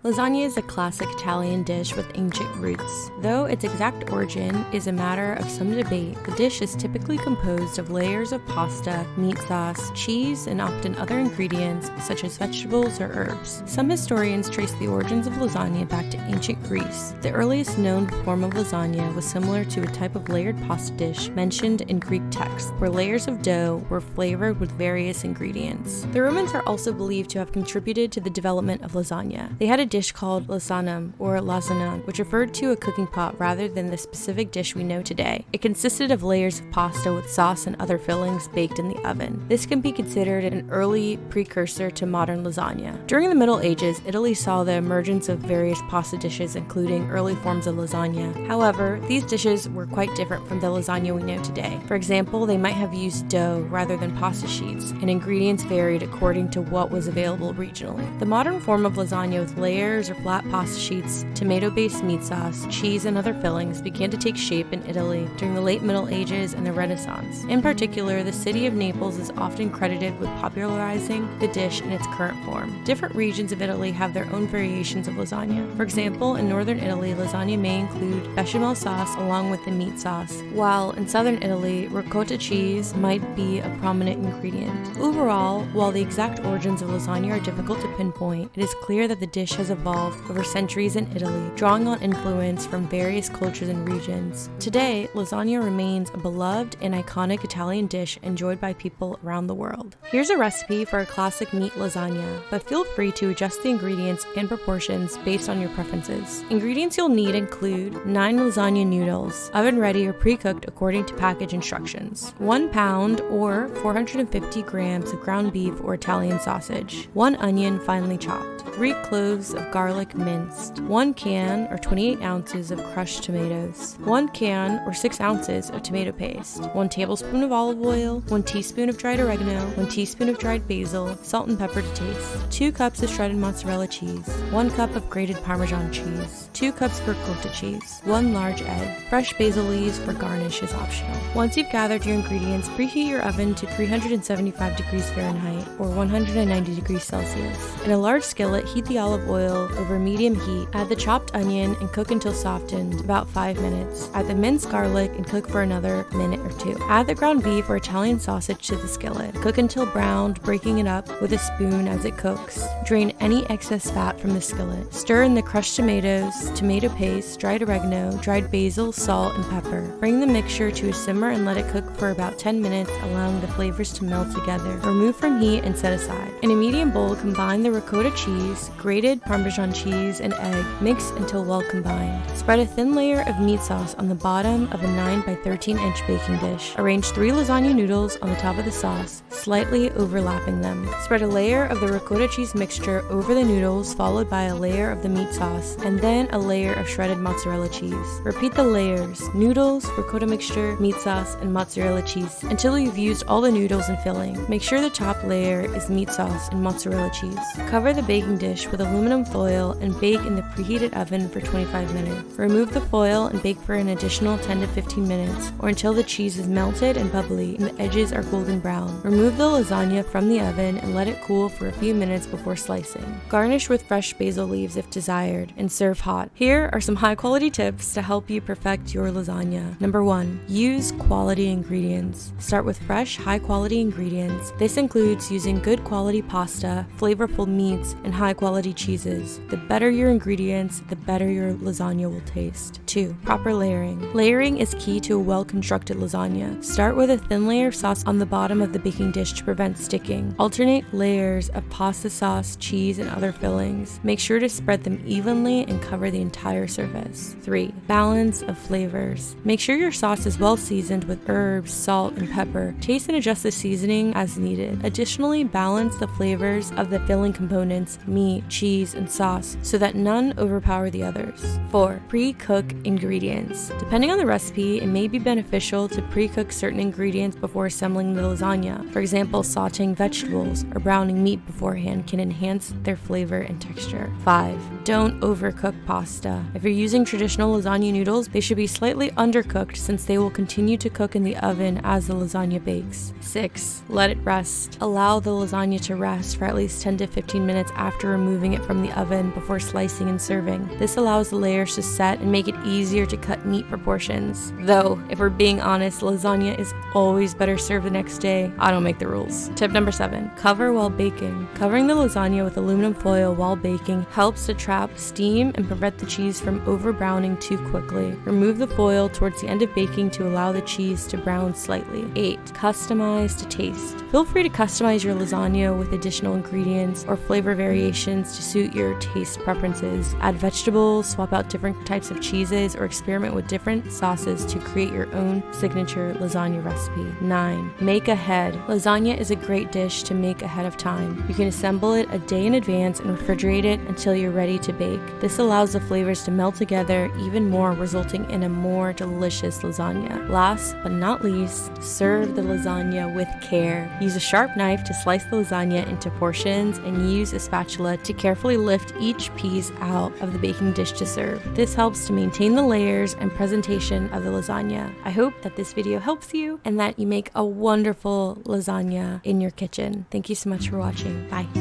Lasagna is a classic Italian dish with ancient roots. Though its exact origin is a matter of some debate, the dish is typically composed of layers of pasta, meat sauce, cheese, and often other ingredients such as vegetables or herbs. Some historians trace the origins of lasagna back to ancient Greece. The earliest known form of lasagna was similar to a type of layered pasta dish mentioned in Greek texts, where layers of dough were flavored with various ingredients. The Romans are also believed to have contributed to the development of lasagna. They had a dish called lasagna or lasagna, which referred to a cooking pot rather than the specific dish we know today. It consisted of layers of pasta with sauce and other fillings baked in the oven. This can be considered an early precursor to modern lasagna. During the Middle Ages, Italy saw the emergence of various pasta dishes, including early forms of lasagna. However, these dishes were quite different from the lasagna we know today. For example, they might have used dough rather than pasta sheets, and ingredients varied according to what was available regionally. The modern form of lasagna with layers or flat pasta sheets, tomato-based meat sauce, cheese, and other fillings began to take shape in Italy during the late Middle Ages and the Renaissance. In particular, the city of Naples is often credited with popularizing the dish in its current form. Different regions of Italy have their own variations of lasagna. For example, in northern Italy, lasagna may include bechamel sauce along with the meat sauce, while in southern Italy, ricotta cheese might be a prominent ingredient. Overall, while the exact origins of lasagna are difficult to pinpoint, it is clear that the dish has evolved over centuries in Italy, drawing on influence from various cultures and regions. Today, lasagna remains a beloved and iconic Italian dish enjoyed by people around the world. Here's a recipe for a classic meat lasagna, but feel free to adjust the ingredients and proportions based on your preferences. Ingredients you'll need include 9 lasagna noodles, oven ready or pre-cooked according to package instructions, 1 pound or 450 grams of ground beef or Italian sausage, 1 onion finely chopped, 3 cloves of garlic minced, 1 can or 28 ounces of crushed tomatoes, 1 can or 6 ounces of tomato paste, 1 tablespoon of olive oil, 1 teaspoon of dried oregano, 1 teaspoon of dried basil, salt and pepper to taste, 2 cups of shredded mozzarella cheese, 1 cup of grated Parmesan cheese, 2 cups of ricotta cheese, 1 large egg. Fresh basil leaves for garnish is optional. Once you've gathered your ingredients, preheat your oven to 375 degrees Fahrenheit or 190 degrees Celsius. In a large skillet, heat the olive oil over medium heat, add the chopped onion and cook until softened, about 5 minutes. Add the minced garlic and cook for another minute or 2. Add the ground beef or Italian sausage to the skillet. Cook until browned, breaking it up with a spoon as it cooks. Drain any excess fat from the skillet. Stir in the crushed tomatoes, tomato paste, dried oregano, dried basil, salt, and pepper. Bring the mixture to a simmer and let it cook for about 10 minutes, allowing the flavors to melt together. Remove from heat and set aside. In a medium bowl, combine the ricotta cheese, grated Parmesan cheese, and egg. Mix until well combined. Spread a thin layer of meat sauce on the bottom of a 9 by 13 inch baking dish. Arrange 3 lasagna noodles on the top of the sauce, slightly overlapping them. Spread a layer of the ricotta cheese mixture over the noodles, followed by a layer of the meat sauce, and then a layer of shredded mozzarella cheese. Repeat the layers: noodles, ricotta mixture, meat sauce, and mozzarella cheese until you've used all the noodles and filling. Make sure the top layer is meat sauce and mozzarella cheese. Cover the baking dish with aluminum foil and bake in the preheated oven for 25 minutes. Remove the foil and bake for an additional 10 to 15 minutes or until the cheese is melted and bubbly and the edges are golden brown. Remove the lasagna from the oven and let it cool for a few minutes before slicing. Garnish with fresh basil leaves if desired and serve hot. Here are some high quality tips to help you perfect your lasagna. Number 1. Use quality ingredients. Start with fresh, high quality ingredients. This includes using good quality pasta, flavorful meats, and high quality cheeses. The better your ingredients, the better your lasagna will taste. 2. Proper layering. Layering is key to a well-constructed lasagna. Start with a thin layer of sauce on the bottom of the baking dish to prevent sticking. Alternate layers of pasta sauce, cheese, and other fillings. Make sure to spread them evenly and cover the entire surface. 3. Balance of flavors. Make sure your sauce is well seasoned with herbs, salt, and pepper. Taste and adjust the seasoning as needed. Additionally, balance the flavors of the filling components, meat, cheese, and sauce, so that none overpower the others. 4. Pre-cook ingredients. Depending on the recipe, it may be beneficial to pre-cook certain ingredients before assembling the lasagna. For example, sauteing vegetables or browning meat beforehand can enhance their flavor and texture. 5. Don't overcook pasta. If you're using traditional lasagna noodles, they should be slightly undercooked since they will continue to cook in the oven as the lasagna bakes. 6. Let it rest. Allow the lasagna to rest for at least 10 to 15 minutes after removing it from the the oven before slicing and serving. This allows the layers to set and make it easier to cut neat proportions. Though, if we're being honest, lasagna is always better served the next day. I don't make the rules. Tip number 7, cover while baking. Covering the lasagna with aluminum foil while baking helps to trap steam and prevent the cheese from over browning too quickly. Remove the foil towards the end of baking to allow the cheese to brown slightly. 8, customize to taste. Feel free to customize your lasagna with additional ingredients or flavor variations to suit your taste preferences. Add vegetables, swap out different types of cheeses, or experiment with different sauces to create your own signature lasagna recipe. 9, make ahead. Lasagna is a great dish to make ahead of time. You can assemble it a day in advance and refrigerate it until you're ready to bake. This allows the flavors to melt together even more, resulting in a more delicious lasagna. Last but not least, serve the lasagna with care. Use a sharp knife to slice the lasagna into portions and use a spatula to carefully lift each piece out of the baking dish to serve. This helps to maintain the layers and presentation of the lasagna. I hope that this video helps you and that you make a wonderful lasagna in your kitchen. Thank you so much for watching. Bye.